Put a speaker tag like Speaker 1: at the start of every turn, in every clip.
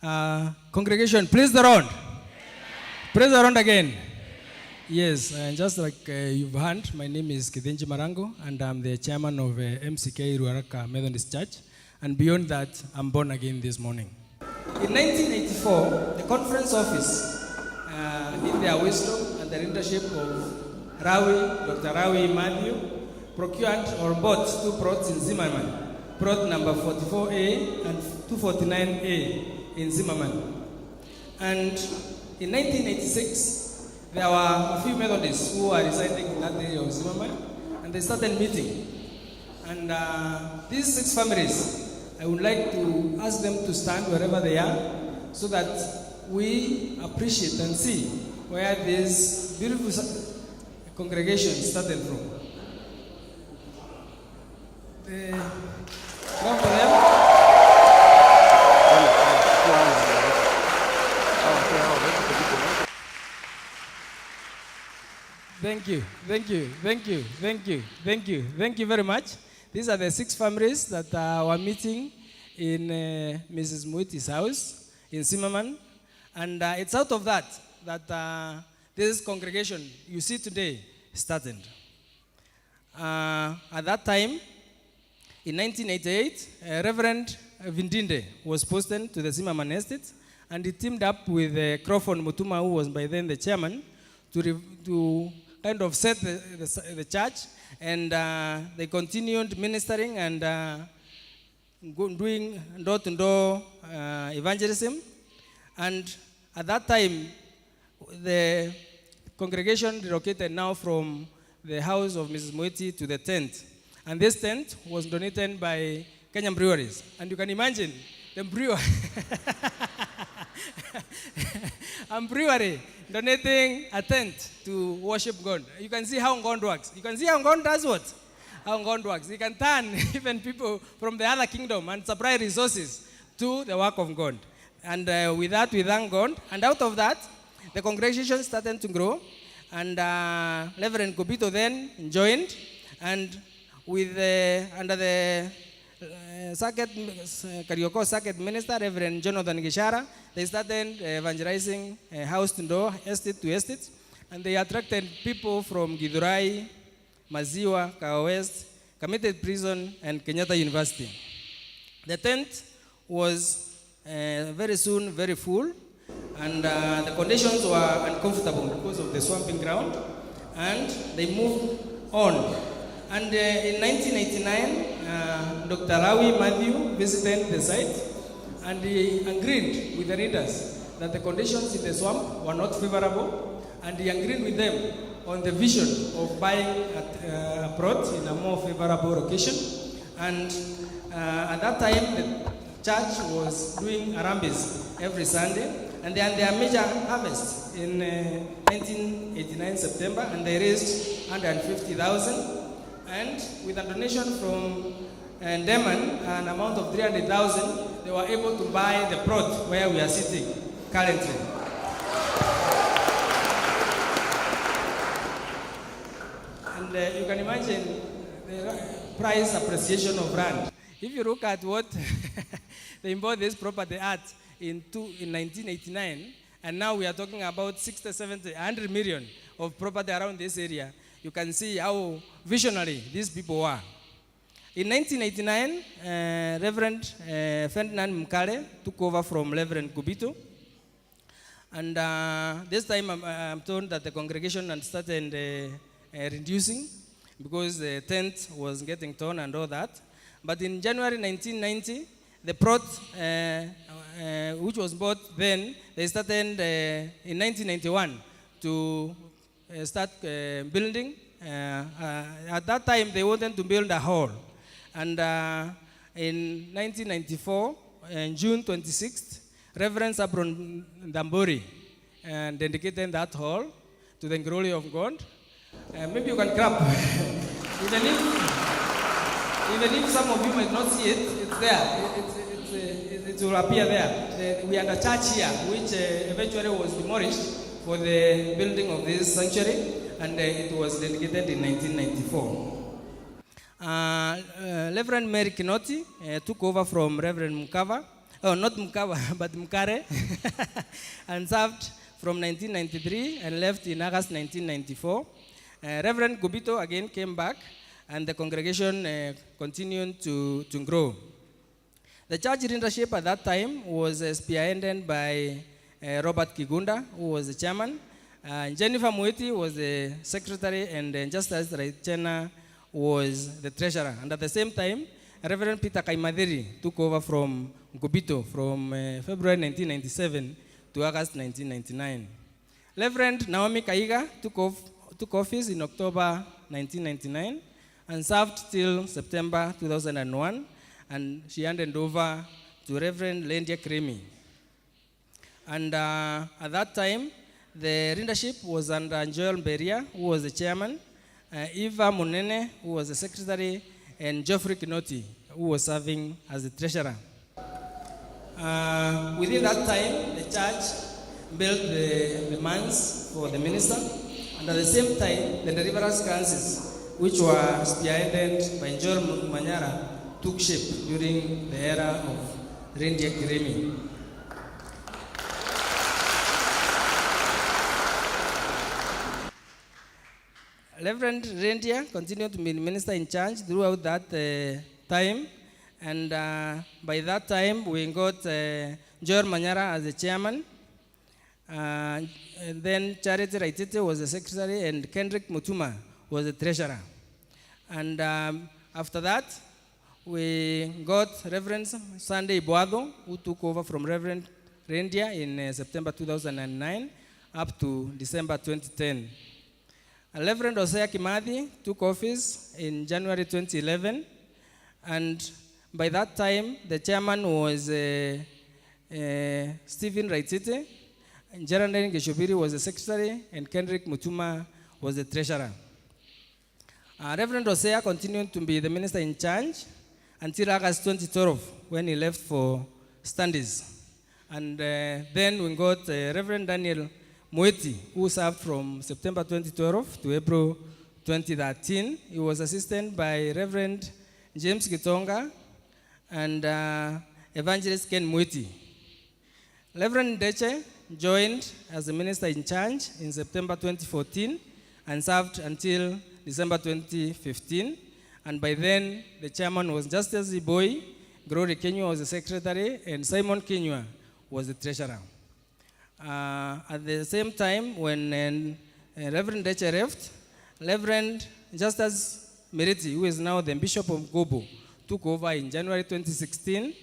Speaker 1: Congregation, praise the Lord. Praise the Lord again. Yes, and just like you've heard, my name is Marangu, and I'm the chairman of MCK Ruaraka Methodist Church. And beyond that, I'm born again this morning. In 1984, the conference office, in their wisdom and the leadership of Dr. Rawi Matthew, procured or bought two plots in Zimmerman, plot number 44A and 249A in Zimmerman. And in 1986, there were a few Methodists who were residing in that area of Zimmerman, and they started meeting. And these 6 families, I would like to ask them to stand wherever they are so that we appreciate and see where this beautiful congregation started from. Clap for them. Thank you, thank you, thank you, thank you, thank you, thank you very much. These are the 6 families that were meeting in Mrs. Muiti's house in Zimmerman. And it's out of that this congregation you see today started. At that time, in 1988, Reverend Vindinde was posted to the Zimmerman estate, and he teamed up with Crawford Mutuma, who was by then the chairman, to kind of set the church, and they continued ministering and doing door-to-door evangelism. And at that time, the congregation relocated now from the house of Mrs. Muiti to the tent. And this tent was donated by Kenyan Breweries. And you can imagine the brewer and brewery donating a tent to worship God. You can see how God works. You can see how God does what? How God works. He can turn even people from the other kingdom and supply resources to the work of God. And with that, we thank God. And out of that, the congregation started to grow. And Reverend Kobito then joined. And with under the Karioko Circuit Minister, Reverend Jonathan Gishara, they started evangelizing house to door, estate to estate, and they attracted people from Githurai, Maziwa, Kawa West, Committed Prison, and Kenyatta University. The tent was very soon very full, and the conditions were uncomfortable because of the swamping ground, and they moved on. And in 1989, Dr. Rawi Matthew visited the site, and he agreed with the readers that the conditions in the swamp were not favorable, and he agreed with them on the vision of buying a plot in a more favorable location. And at that time, the church was doing arambis every Sunday, and they had their major harvest in 1989 September, and they raised 150,000. And with a donation from Deman, an amount of 300,000, they were able to buy the plot where we are sitting currently. And you can imagine the price appreciation of rand. If you look at what they bought this property at in 1989, and now we are talking about 60, 70, 100 million of property around this area, you can see how visionary these people were. In 1989, Reverend Ferdinand Mkale took over from Reverend Kubito. And this time I'm told that the congregation had started reducing because the tent was getting torn and all that. But in January 1990, the plot, which was bought then, they started in 1991 to start building. At that time, they wanted to build a hall. And in 1994, on June 26th, Reverend Sabron Dambori dedicated that hall to the glory of God. Maybe you can clap. Even if some of you might not see it, it's there. It will appear there. We had a church here, which eventually was demolished for the building of this sanctuary, and it was dedicated in 1994. Reverend Mary Kinoti took over from Reverend Mukava, oh, not Mkaba, but Mkare, and served from 1993 and left in August 1994. Reverend Gubito again came back, and the congregation continued to grow. The church leadership at that time was spearheaded by Robert Kigunda, who was the chairman. Jennifer Muiti was the secretary, and Justice Raichena was the treasurer. And at the same time, Reverend Peter Kaimadiri took over from Gubito from February 1997 to August 1999. Reverend Naomi Kaiga took office in October 1999 and served till September 2001, and she handed over to Reverend Lendia Kremi. And at that time, the leadership was under Joel Beria, who was the chairman, Eva Munene, who was the secretary, and Geoffrey Kinoti, who was serving as the treasurer. Within that time, the church built the manse for the minister, and at the same time, the deliverance councils, which were spearheaded by Joel Manyara, took shape during the era of Rendia Kiremi. Reverend Rendia continued to be the minister in charge throughout that time, and by that time we got Joel Manyara as the chairman, and then Charity Raitete was the secretary, and Kendrick Mutuma was the treasurer. And after that, we got Reverend Sunday Boado, who took over from Reverend Rendia in September 2009 up to December 2010. Reverend Osea Kimathi took office in January 2011, and by that time, the chairman was Stephen Raitite, Geraldine Geshobiri was the secretary, and Kendrick Mutuma was the treasurer. Reverend Osea continued to be the minister in charge until August 2012, when he left for Standies. And then we got Reverend Daniel Mueti, who served from September 2012 to April 2013. He was assisted by Reverend James Gitonga and Evangelist Ken Mueti. Reverend Deche joined as the minister in charge in September 2014 and served until December 2015. And by then, the chairman was Justice Boy, Glory Kenywa was the secretary, and Simon Kenywa was the treasurer. At the same time, when Reverend Deche left, Reverend Justice Meriti, who is now the Bishop of Gobo, took over in January 2016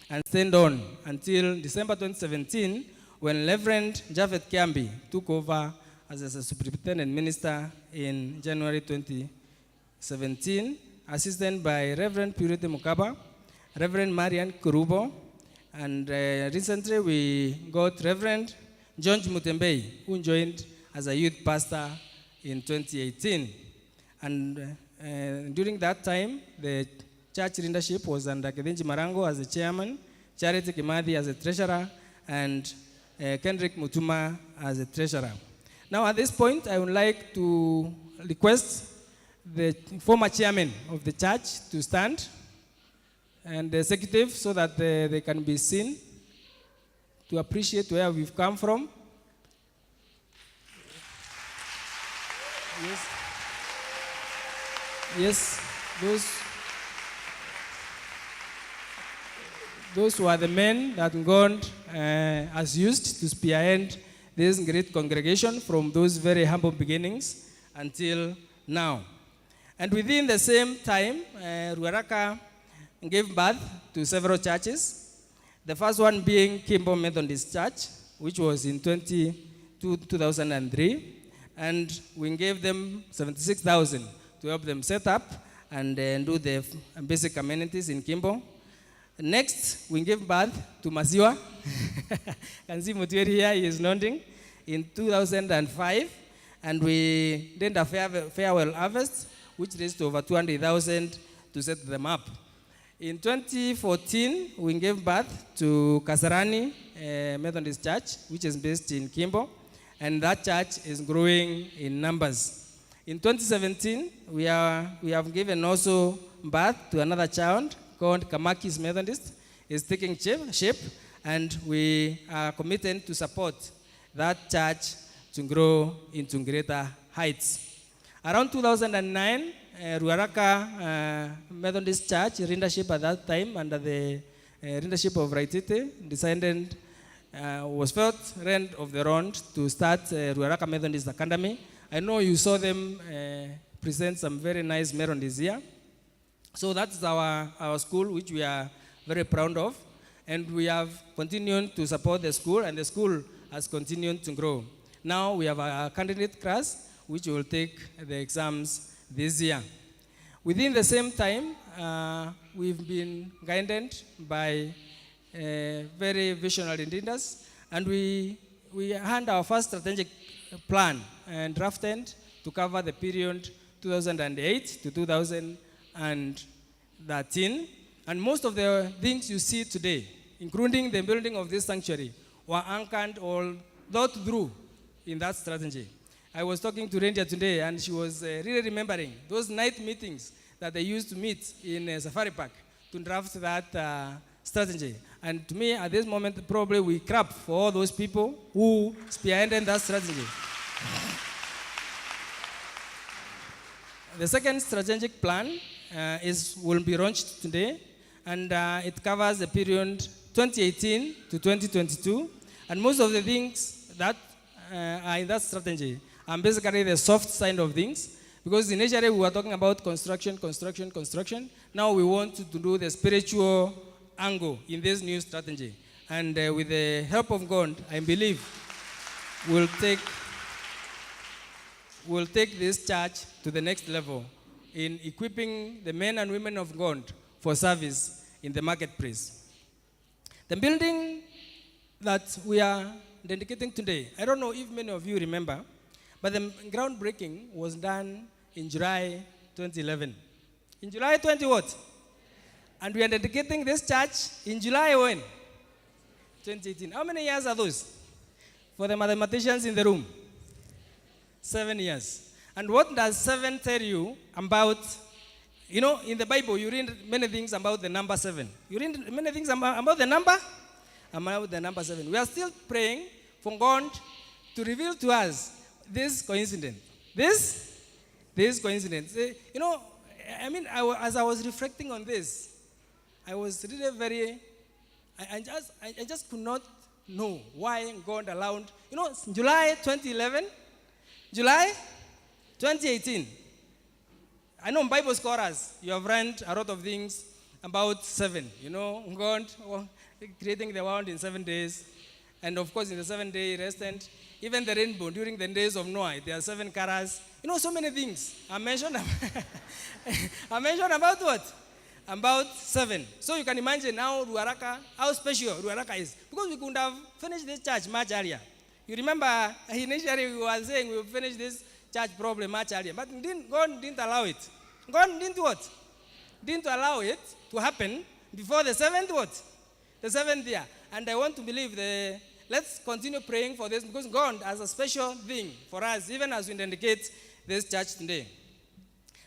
Speaker 1: and stayed on until December 2017, when Reverend Javed Kiambi took over as a superintendent minister in January 2017, assisted by Reverend Purity Mukaba, Reverend Marian Kurubo, and recently we got Reverend John Mutembei, who joined as a youth pastor in 2018. And during that time, the church leadership was under Kedenji Marangu as the chairman, Charity Kimathi as the treasurer, and Kendrick Mutuma as the treasurer. Now at this point, I would like to request the former chairman of the church to stand, and the executive, so that they can be seen, to appreciate where we've come from. Yes. Yes, those were the men that God has used to spearhead this great congregation from those very humble beginnings until now. And within the same time, Ruaraka gave birth to several churches. The first one being Kimbo Methodist Church, which was in 2003. And we gave them 76,000 to help them set up and do the basic amenities in Kimbo. Next, we gave birth to Maziwa. Can see Mutweri here, he is nodding, in 2005. And we did a farewell harvest, which raised over 200,000 to set them up. In 2014, we gave birth to Kasarani Methodist Church, which is based in Kimbo, and that church is growing in numbers. In 2017, we have given also birth to another child called Kamaki's Methodist. is taking shape, and we are committed to support that church to grow into greater heights. Around 2009, Ruaraka Methodist Church, leadership at that time, under the leadership of Raitite, decided, was felt end of the round to start Ruaraka Methodist Academy. I know you saw them present some very nice melodies here. So that's our school, which we are very proud of. And we have continued to support the school, and the school has continued to grow. Now we have a candidate class, which will take the exams this year. Within the same time, we've been guided by very visionary leaders, and we had our first strategic plan and drafted to cover the period 2008 to 2013. And most of the things you see today, including the building of this sanctuary, were anchored or thought through in that strategy. I was talking to Rendia today, and she was really remembering those night meetings that they used to meet in Safari Park to draft that strategy. And to me, at this moment, probably we clap for all those people who spearheaded that strategy. The second strategic plan will be launched today, and it covers the period 2018 to 2022. And most of the things that are in that strategy are basically the soft side of things, because initially we were talking about construction. Now we want to do the spiritual angle in this new strategy. And with the help of God, I believe we'll take this church to the next level in equipping the men and women of God for service in the marketplace. The building that we are dedicating today, I don't know if many of you remember, but the groundbreaking was done in July 2011. In July 20 what? And we are dedicating this church in July when? 2018. How many years are those? For the mathematicians in the room? 7 years. And what does 7 tell you about, in the Bible, you read many things about the number 7. You read many things about the number? About the number 7. We are still praying for God to reveal to us this coincidence. This coincidence. As I was reflecting on this, I was really I just could not know why God allowed, July 2011, July 2018. I know Bible scholars, you have read a lot of things about 7. God creating the world in 7 days. And of course, in the 7 day rested. Even the rainbow during the days of Noah, there are 7 colors. So many things are mentioned. Are mentioned about what? About 7. So you can imagine now Ruaraka, how special Ruaraka is. Because we couldn't have finished this church much earlier. You remember, initially we were saying we will finish this church probably much earlier. But God didn't allow it. God didn't what? Didn't allow it to happen before the 7th what? The 7th year. And I want to believe let's continue praying for this, because God has a special thing for us, even as we dedicate this church today.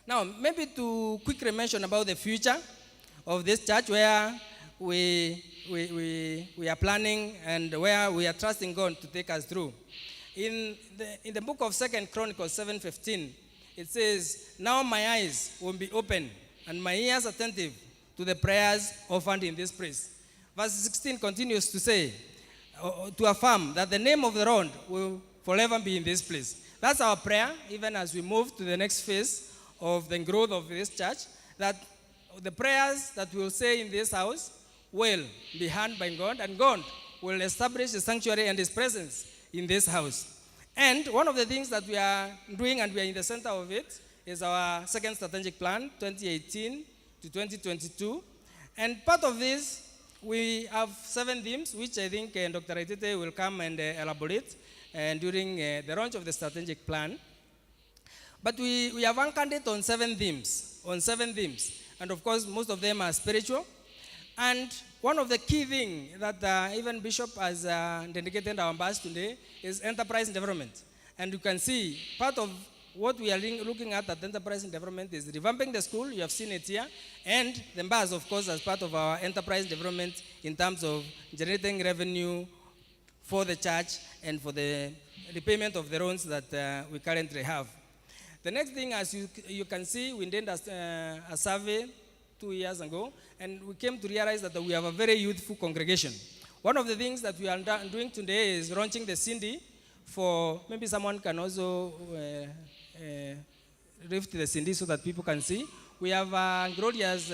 Speaker 1: Now, maybe to quickly mention about the future of this church, where we are planning and where we are trusting God to take us through. In the book of 2 Chronicles 7:15, it says, "Now my eyes will be open and my ears attentive to the prayers offered in this place." Verse 16 continues to say, to affirm that the name of the Lord will forever be in this place. That's our prayer, even as we move to the next phase of the growth of this church, that the prayers that we will say in this house will be heard by God, and God will establish the sanctuary and His presence in this house. And one of the things that we are doing, and we are in the center of it, is our second strategic plan, 2018 to 2022. And part of this, we have 7 themes, which I think Dr. Aitete will come and elaborate during the launch of the strategic plan. But we have anchored it on 7 themes, And of course, most of them are spiritual. And one of the key things that even Bishop has dedicated our ambassador today is enterprise development. And you can see part of what we are looking at enterprise development is revamping the school. You have seen it here. And the bus, of course, as part of our enterprise development in terms of generating revenue for the church and for the repayment of the loans that we currently have. The next thing, as you can see, we did a survey 2 years ago, and we came to realize that we have a very youthful congregation. One of the things that we are doing today is launching the Cindy for, maybe someone can also lift the Cindy so that people can see. We have a glorious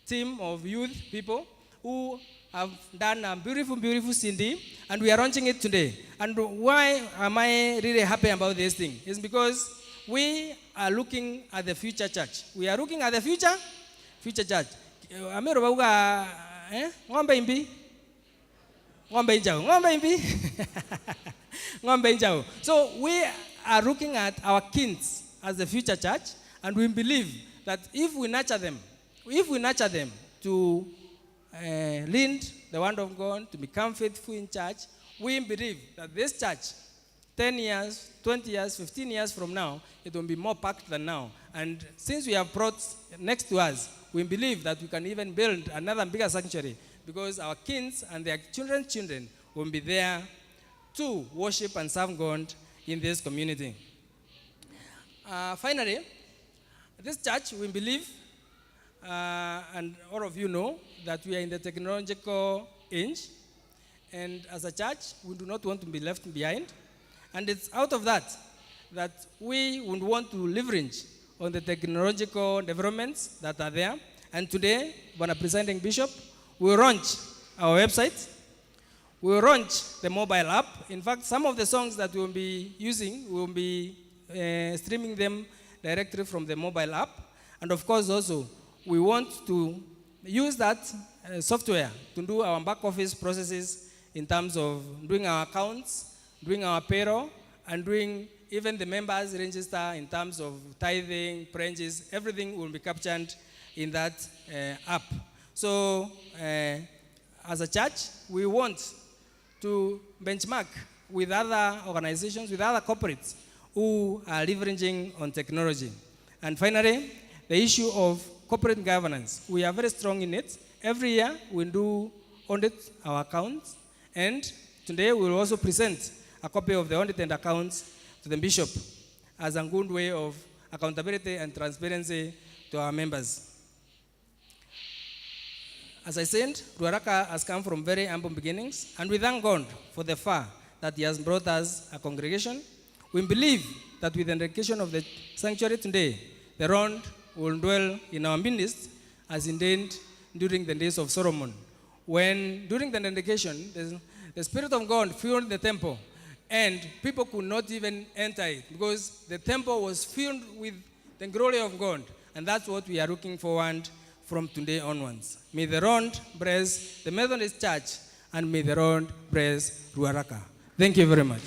Speaker 1: team of youth people who have done a beautiful, beautiful Cindy, and we are launching it today. And why am I really happy about this thing? It's because we are looking at the future church. We are looking at the future church. Ng'ombe imbi? Ng'ombe injao. Ng'ombe imbi? Ng'ombe injao. So we are looking at our kids as the future church, and we believe that if we nurture them to lead the word of God, to become faithful in church, we believe that this church, 10 years, 20 years, 15 years from now, it will be more packed than now. And since we have brought next to us, we believe that we can even build another bigger sanctuary, because our kids and their children's children will be there to worship and serve God in this community. Finally, this church, we believe, and all of you know, that we are in the technological age, and as a church, we do not want to be left behind. And it's out of that we would want to leverage on the technological developments that are there. And today, when a presiding bishop, we launch our website, we will launch the mobile app. In fact, some of the songs that we will be using, we will be streaming them directly from the mobile app. And of course, also, we want to use that software to do our back office processes in terms of doing our accounts, doing our payroll, and doing even the members register in terms of tithing, pledges. Everything will be captured in that app. So, as a church, we want to benchmark with other organizations, with other corporates who are leveraging on technology. And finally, the issue of corporate governance. We are very strong in it. Every year, we do audit our accounts, and today we will also present a copy of the audited accounts to the bishop as a good way of accountability and transparency to our members. As I said, Ruaraka has come from very humble beginnings, and we thank God for the far that He has brought us a congregation. We believe that with the dedication of the sanctuary today, the Lord will dwell in our midst as indeed during the days of Solomon, when during the dedication, the Spirit of God filled the temple, and people could not even enter it because the temple was filled with the glory of God. And that's what we are looking forward from today onwards. May the Lord bless the Methodist Church, and may the Lord bless Ruaraka. Thank you very much.